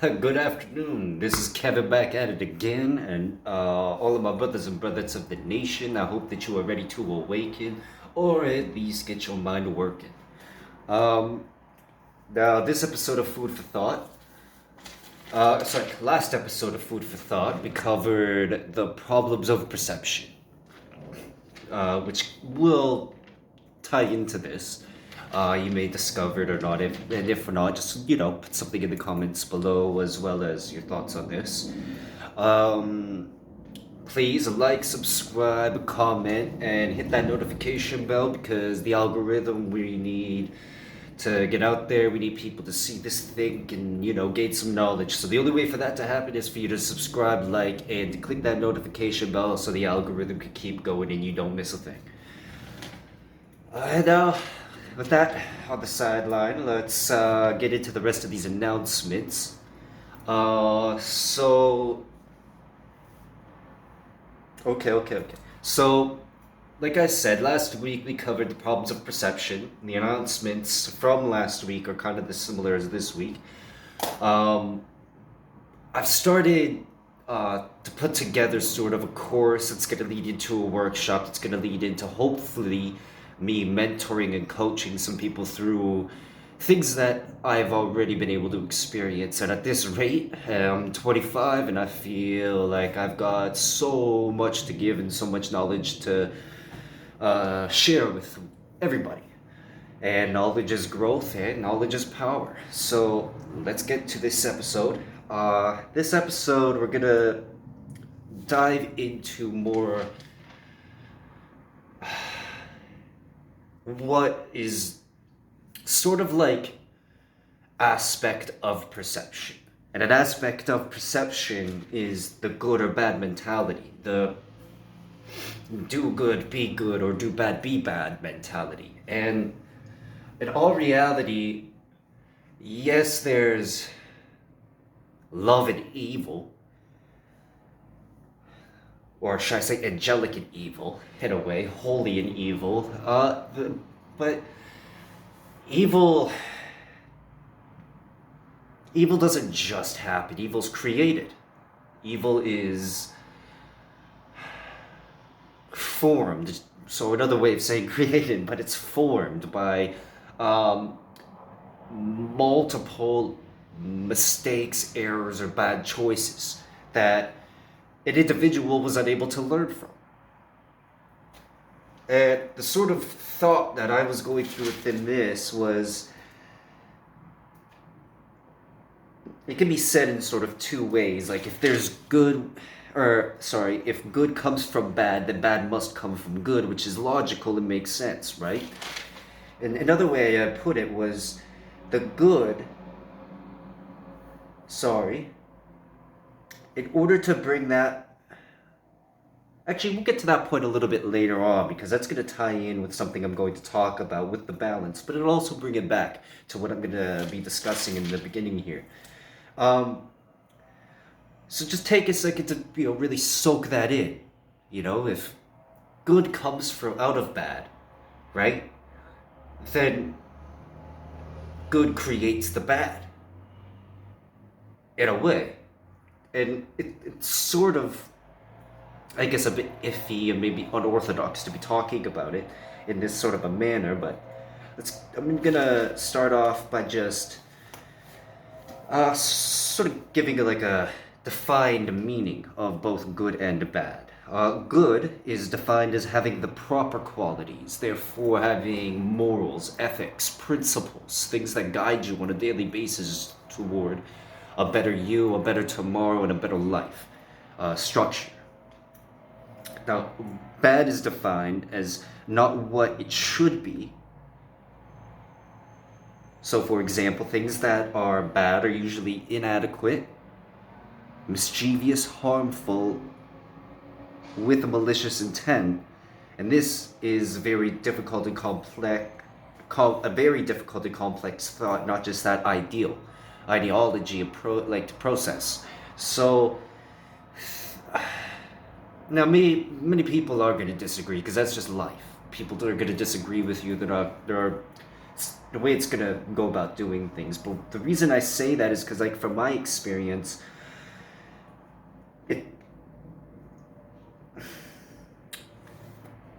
Good afternoon. This is Kevin back at it again, and all of my brothers and brothers of the nation. I hope that you are ready to awaken, or at least get your mind working. Um, Now, this episode of Food for Thought, last episode of Food for Thought, we covered the problems of perception, which will tie into this. You may discover it or not, if not, just put something in the comments below as well as your thoughts on this. Um, Please like, subscribe, comment, and hit that notification bell because the algorithm we need to get out there, we need people to see this thing and gain some knowledge. So the only way for that to happen is for you to subscribe, like, and click that notification bell so the algorithm can keep going and you don't miss a thing. And with that on the sideline, let's get into the rest of these announcements. So okay. So, like I said, last week we covered the problems of perception. The announcements from last week are kind of the similar as this week. Um, I've started to put together sort of a course that's going to lead into a workshop that's going to lead into hopefully me mentoring and coaching some people through things that I've already been able to experience. And at this rate, I'm 25 and I feel like I've got so much to give and so much knowledge to share with everybody. And knowledge is growth and knowledge is power. So let's get to this episode. This episode, we're gonna dive into more what is sort of like aspect of perception. And an aspect of perception is the good or bad mentality, the do good, be good, or do bad, be bad mentality. And in all reality, yes, there's love and evil, or should I say angelic and evil, in a way, holy and evil. But evil, evil doesn't just happen. Evil's created. Evil is formed. So another way of saying created, but it's formed by um, multiple mistakes, errors, or bad choices that an individual was unable to learn from. And the sort of thought that I was going through within this was it can be said in sort of two ways. Like if there's good, or sorry, if good comes from bad, then bad must come from good, which is logical and makes sense, right? And another way I put it was the good, sorry, in order to bring that. Actually, we'll get to that point a little bit later on because that's going to tie in with something I'm going to talk about with the balance, but it'll also bring it back to what I'm going to be discussing in the beginning here. Um, so just take a second to really soak that in. If good comes from out of bad, right? Then good creates the bad in a way, and it's sort of, I guess, a bit iffy and maybe unorthodox to be talking about it in this sort of a manner, but I'm gonna start off by just sort of giving like a defined meaning of both good and bad. Good is defined as having the proper qualities, therefore having morals, ethics, principles, things that guide you on a daily basis toward a better you, a better tomorrow, and a better life. Structure. Now, bad is defined as not what it should be. So, for example, things that are bad are usually inadequate, mischievous, harmful, with a malicious intent. And this is very difficult and complex, a very difficult and complex thought, not just that ideology, like to process. So, now, many people are going to disagree because that's just life. People that are going to disagree with you. There are the way it's gonna go about doing things. But the reason I say that is because, like, from my experience, it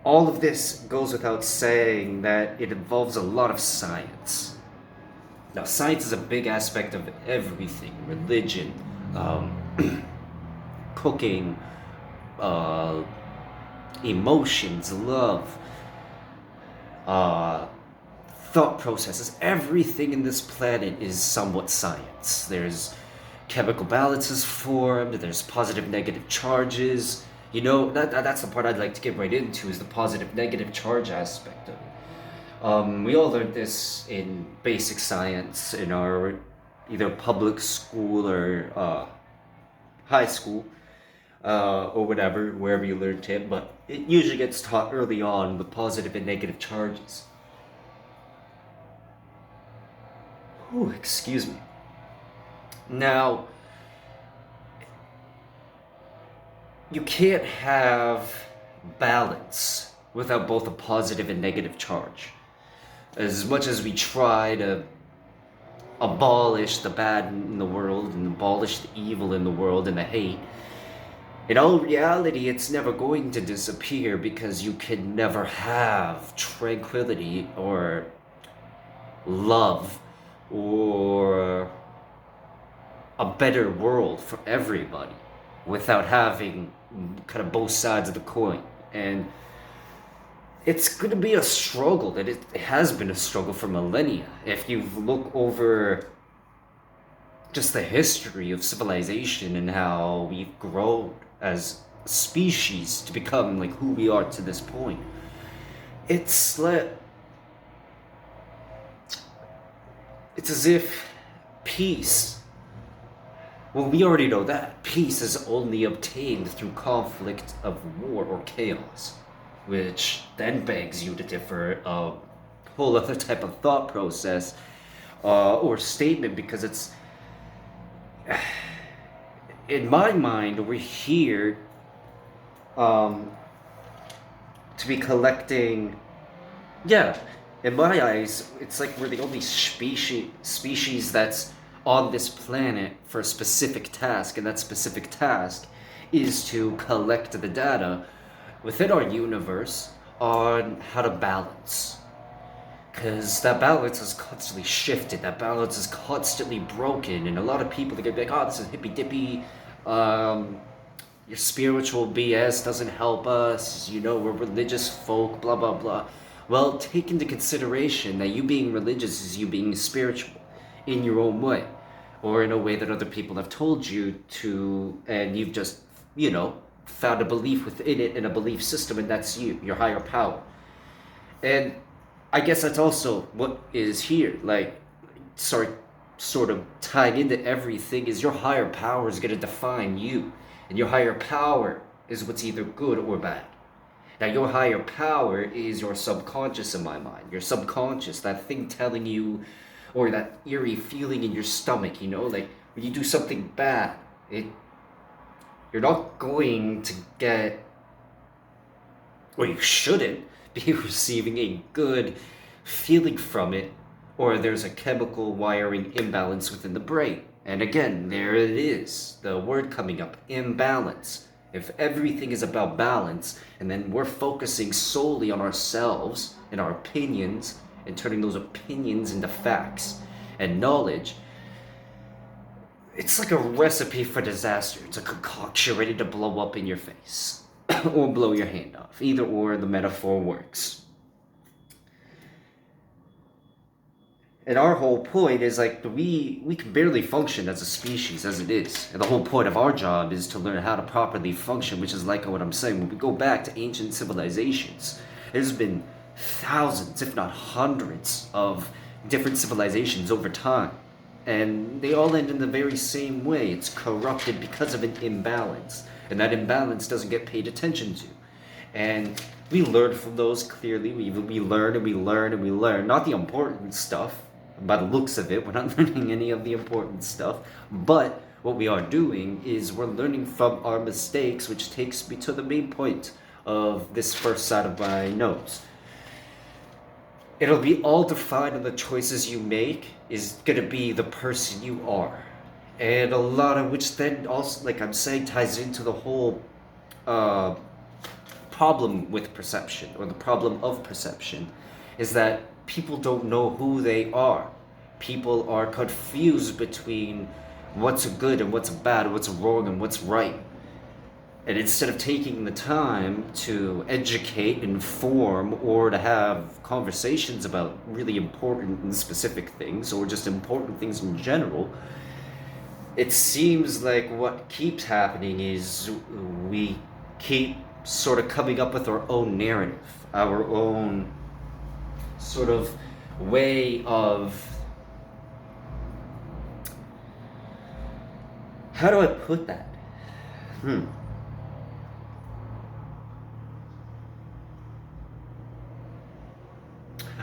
all of this goes without saying that it involves a lot of science. Now, science is a big aspect of everything: religion, um, cooking, uh, emotions, love, uh, thought processes. Everything in this planet is somewhat science. There's chemical balances formed, there's positive negative charges. That's the part I'd like to get right into, is the positive negative charge aspect of it. We all learned this in basic science in our either public school or high school, or whatever, wherever you learned it, but it usually gets taught early on, the positive and negative charges. Ooh, excuse me. Now, you can't have balance without both a positive and negative charge. As much as we try to abolish the bad in the world and abolish the evil in the world and the hate, in all reality, it's never going to disappear, because you can never have tranquility or love or a better world for everybody without having kind of both sides of the coin. And it's going to be a struggle, that it has been a struggle for millennia. If you look over just the history of civilization and how we've grown as a species to become like who we are to this point, it's like, it's as if peace, well, we already know that peace is only obtained through conflict of war or chaos, which then begs you to differ a whole other type of thought process, or statement, because it's, in my mind, we're here to be collecting. Yeah, in my eyes, it's like we're the only species that's on this planet for a specific task, and that specific task is to collect the data within our universe on how to balance. Because that balance is constantly shifted, that balance is constantly broken, and a lot of people are gonna be like, oh, this is hippy dippy, your spiritual BS doesn't help us, we're religious folk, blah blah blah. Well, take into consideration that you being religious is you being spiritual in your own way, or in a way that other people have told you to, and you've just, found a belief within it and a belief system, and that's you, your higher power. And I guess that's also what is here. Like, sorry, sort of tying into everything, is your higher power is going to define you. And your higher power is what's either good or bad. Now, your higher power is your subconscious, in my mind. Your subconscious, that thing telling you, or that eerie feeling in your stomach, like when you do something bad, you're not going to get, or you shouldn't be receiving a good feeling from it, or there's a chemical wiring imbalance within the brain. And again, there it is, the word coming up, imbalance. If everything is about balance, and then we're focusing solely on ourselves and our opinions, and turning those opinions into facts and knowledge, it's like a recipe for disaster. It's a concoction ready to blow up in your face or blow your hand off. Either or, the metaphor works. And our whole point is like we can barely function as a species as it is. And the whole point of our job is to learn how to properly function, which is like what I'm saying. When we go back to ancient civilizations, there's been thousands, if not hundreds, of different civilizations over time. And they all end in the very same way. It's corrupted because of an imbalance. And that imbalance doesn't get paid attention to. And we learn from those clearly. We learn and we learn and we learn. Not the important stuff. By the looks of it, we're not learning any of the important stuff. But what we are doing is we're learning from our mistakes, which takes me to the main point of this first side of my notes. it'll be all defined on the choices you make is gonna be the person you are. And a lot of which then also, like I'm saying, ties into the whole uh, problem with perception, or the problem of perception, is that people don't know who they are. People are confused between what's good and what's bad, what's wrong and what's right. And instead of taking the time to educate, inform, or to have conversations about really important and specific things, or just important things in general, it seems like what keeps happening is we keep sort of coming up with our own narrative, our own sort of way of, how do I put that?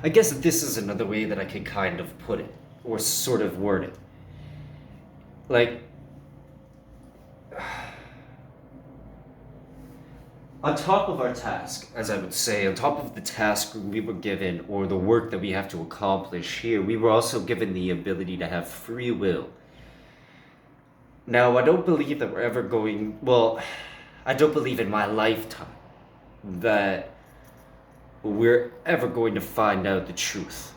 I guess this is another way that I can kind of put it, or sort of word it. Like, on top of our task, as I would say, on top of the task we were given, or the work that we have to accomplish here, we were also given the ability to have free will. Now, I don't believe that we're ever going, well, I don't believe in my lifetime that we're ever going to find out the truth.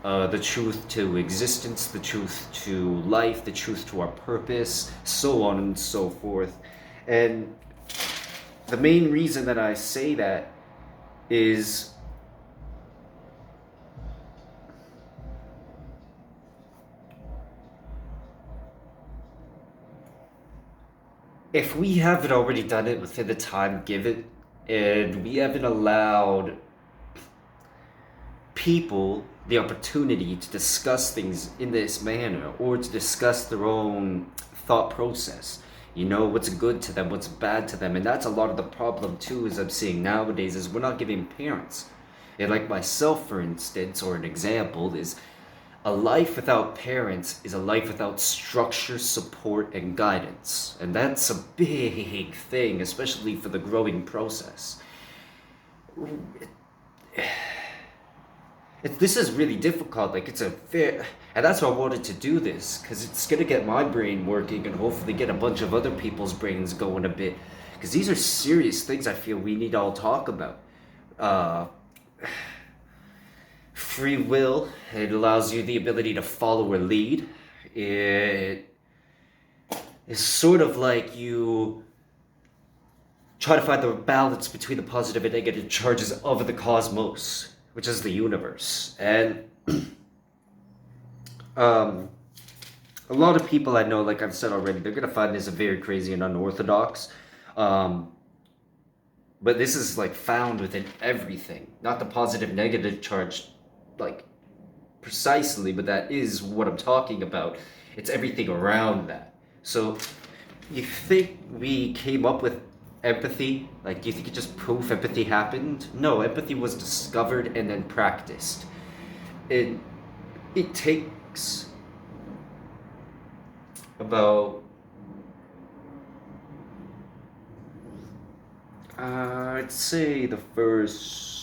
The truth to existence, the truth to life, the truth to our purpose, so on and so forth. And the main reason that I say that is if we haven't already done it within the time given, and we haven't allowed people the opportunity to discuss things in this manner, or to discuss their own thought process, you know, what's good to them, what's bad to them. And that's a lot of the problem too, as I'm seeing nowadays, is we're not giving parents, and like myself for instance, or an example is, a life without parents is a life without structure, support, and guidance. And that's a big thing, especially for the growing process. This is really difficult. Like, it's a fair, and that's why I wanted to do this, because it's gonna get my brain working and hopefully get a bunch of other people's brains going a bit. Because these are serious things I feel we need to all talk about. Uh, Free will, it allows you the ability to follow a lead. It is sort of like you try to find the balance between the positive and negative charges of the cosmos, which is the universe. And a lot of people I know, like I've said already, they're gonna find this very crazy and unorthodox. Um, but this is like found within everything, not the positive negative charge, like precisely, but that is what I'm talking about. It's everything around that. So, you think we came up with empathy? Like, do you think it just poof, empathy happened? No, empathy was discovered and then practiced. It it takes about I'd say the first.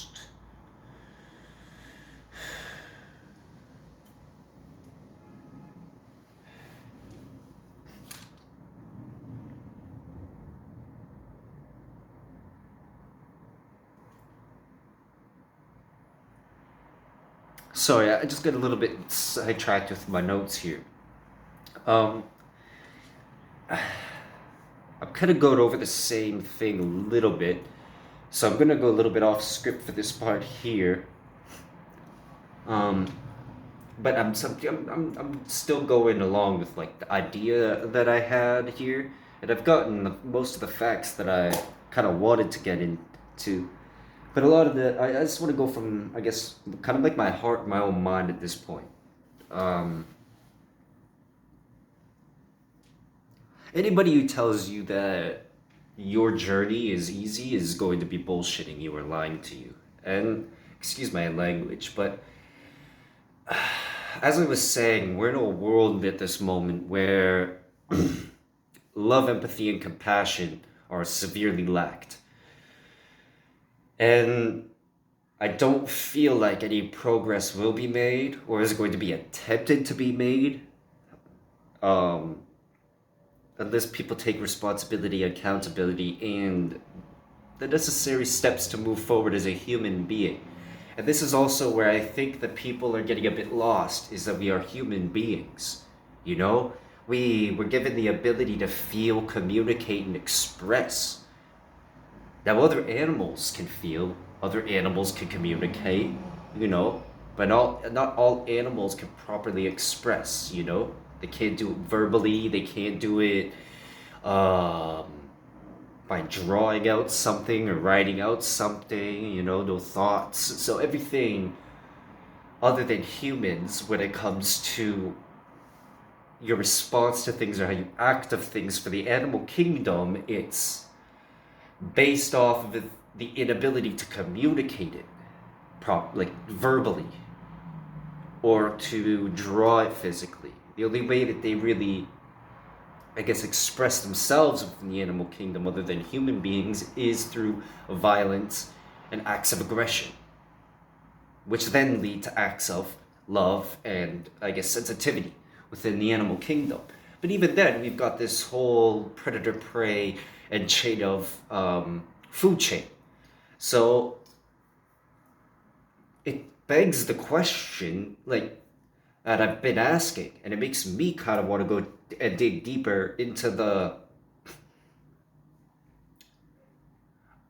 Sorry, I just got a little bit sidetracked with my notes here. Um, I'm kind of going over the same thing a little bit, so I'm gonna go a little bit off script for this part here. Um, but I'm still going along with like the idea that I had here, and I've gotten most of the facts that I kind of wanted to get into. But a lot of I just want to go from, I guess, kind of like my heart, my own mind at this point. Um, Anybody who tells you that your journey is easy is going to be bullshitting you or lying to you. And excuse my language, but as I was saying, we're in a world at this moment where love, empathy, and compassion are severely lacked. And I don't feel like any progress will be made or is going to be attempted to be made um, unless people take responsibility, accountability, and the necessary steps to move forward as a human being. And this is also where I think that people are getting a bit lost, is that we are human beings. You know? We were given the ability to feel, communicate, and express. Now, other animals can feel, other animals can communicate, you know, but not all animals can properly express, you know? They can't do it verbally, they can't do it um, by drawing out something or writing out something, you know, no thoughts. So everything other than humans, when it comes to your response to things or how you act of things for the animal kingdom, it's based off of the inability to communicate it like verbally or to draw it physically. The only way that they really, I guess, express themselves within the animal kingdom other than human beings is through violence and acts of aggression, which then lead to acts of love and, I guess, sensitivity within the animal kingdom. But even then, we've got this whole predator prey and chain of food chain. So it begs the question, like, that I've been asking, and it makes me kind of want to go and dig deeper into the,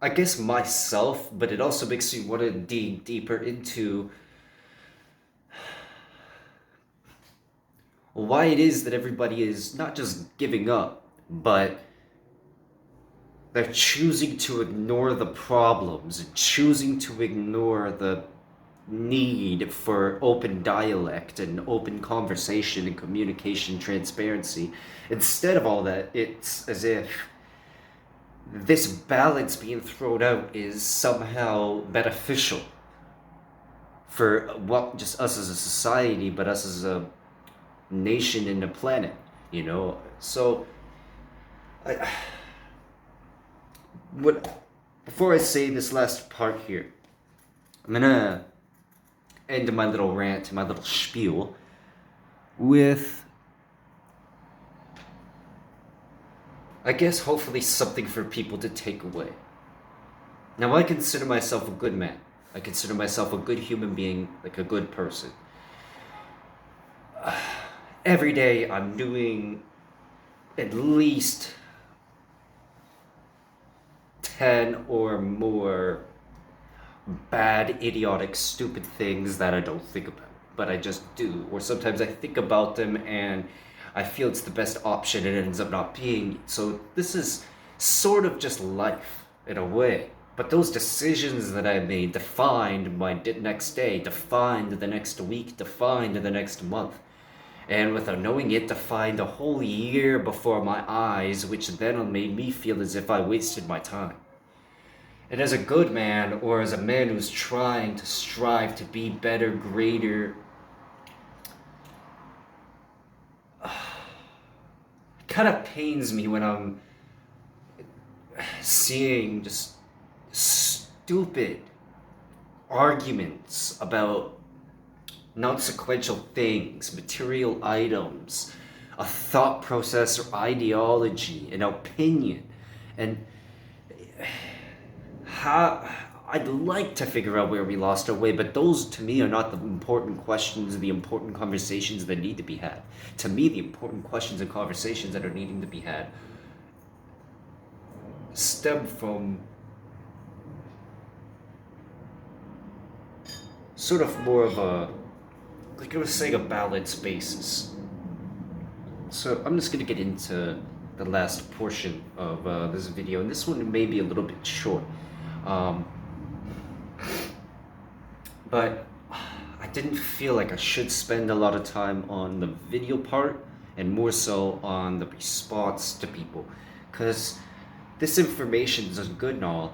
I guess, myself, but it also makes me want to dig deeper into why it is that everybody is not just giving up, but they're choosing to ignore the problems and choosing to ignore the need for open dialect and open conversation and communication transparency. Instead of all that, it's as if this balance being thrown out is somehow beneficial for, well, just us as a society, but us as a nation and a planet, you know? So, I, what, before I say this last part here, I'm gonna end my little rant, my little spiel, with, I guess, hopefully something for people to take away. Now, I consider myself a good man. I consider myself a good human being, like a good person. Every day I'm doing at least 10 or more bad, idiotic, stupid things that I don't think about, but I just do. Or sometimes I think about them and I feel it's the best option and it ends up not being. So this is sort of just life in a way. But those decisions that I made defined my next day, defined the next week, defined the next month. And without knowing it, defined a whole year before my eyes, which then made me feel as if I wasted my time. And as a good man, or as a man who's trying to strive to be better, greater, it kind of pains me when I'm seeing just stupid arguments about non-sequential things, material items, a thought process or ideology, an opinion. And how I'd like to figure out where we lost our way, but those to me are not the important questions, the important conversations that need to be had. To me, the important questions and conversations that are needing to be had stem from sort of more of a, like I was saying, a balanced basis. So I'm just gonna get into the last portion of this video, and this one may be a little bit short. Um, but I didn't feel like I should spend a lot of time on the video part and more so on the response to people, because this information is good and all,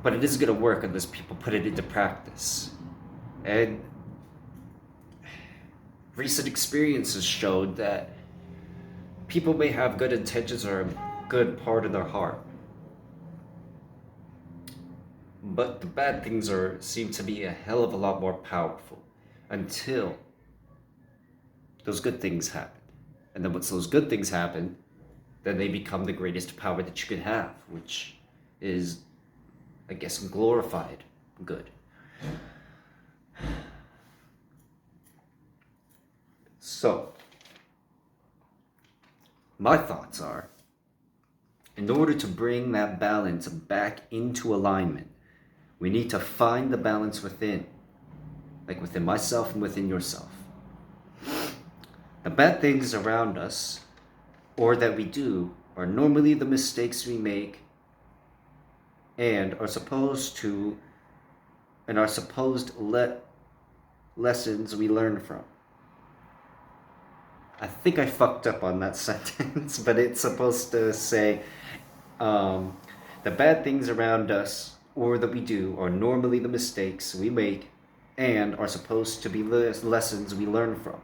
but it isn't going to work unless people put it into practice. And recent experiences showed that people may have good intentions or a good part in their heart, but the bad things seem to be a hell of a lot more powerful until those good things happen. And then once those good things happen, then they become the greatest power that you could have, which is, I guess, glorified good. So, my thoughts are, in order to bring that balance back into alignment, we need to find the balance within, like within myself and within yourself. The bad things around us, or that we do, are normally the mistakes we make and are supposed lessons we learn from. I think I fucked up on that sentence, but it's supposed to say, the bad things around us or that we do are normally the mistakes we make and are supposed to be lessons we learn from.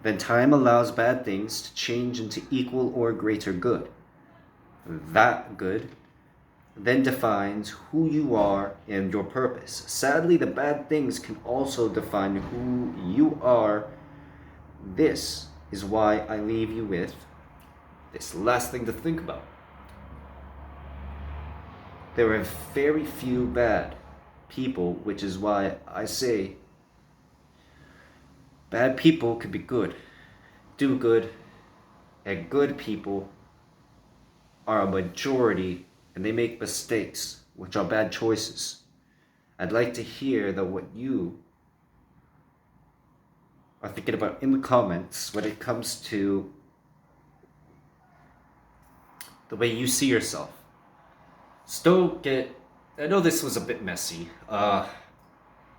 Then time allows bad things to change into equal or greater good. That good then defines who you are and your purpose. Sadly, the bad things can also define who you are. This is why I leave you with this last thing to think about. There are very few bad people, which is why I say bad people can be good, do good, and good people are a majority and they make mistakes, which are bad choices. I'd like to hear what you are thinking about in the comments when it comes to the way you see yourself. I know this was a bit messy. It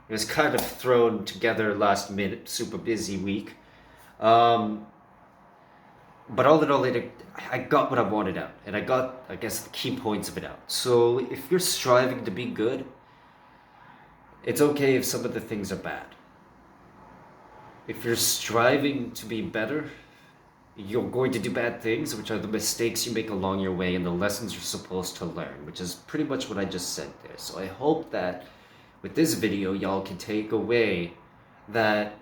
was kind of thrown together last minute, super busy week. But all in all, I got what I wanted out. And I got, I guess, the key points of it out. So if you're striving to be good, it's okay if some of the things are bad. If you're striving to be better, you're going to do bad things, which are the mistakes you make along your way and the lessons you're supposed to learn, which is pretty much what I just said there. So I hope that with this video, y'all can take away that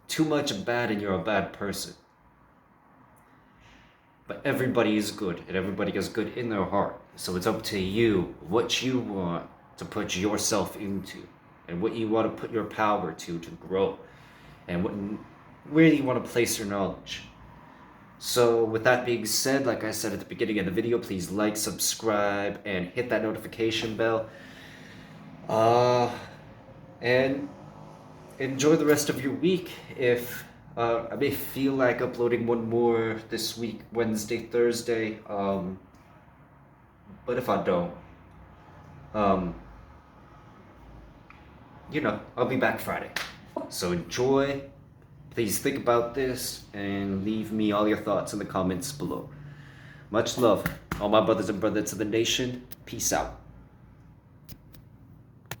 too much bad and you're a bad person. But everybody is good and everybody is good in their heart. So it's up to you what you want to put yourself into and what you want to put your power to grow. And where do you want to place your knowledge? So with that being said, like I said at the beginning of the video, please like, subscribe, and hit that notification bell. And enjoy the rest of your week. If I may feel like uploading one more this week, Wednesday, Thursday, but if I don't, I'll be back Friday. So enjoy, please think about this, and leave me all your thoughts in the comments below. Much love, all my brothers and brothers of the nation. Peace out.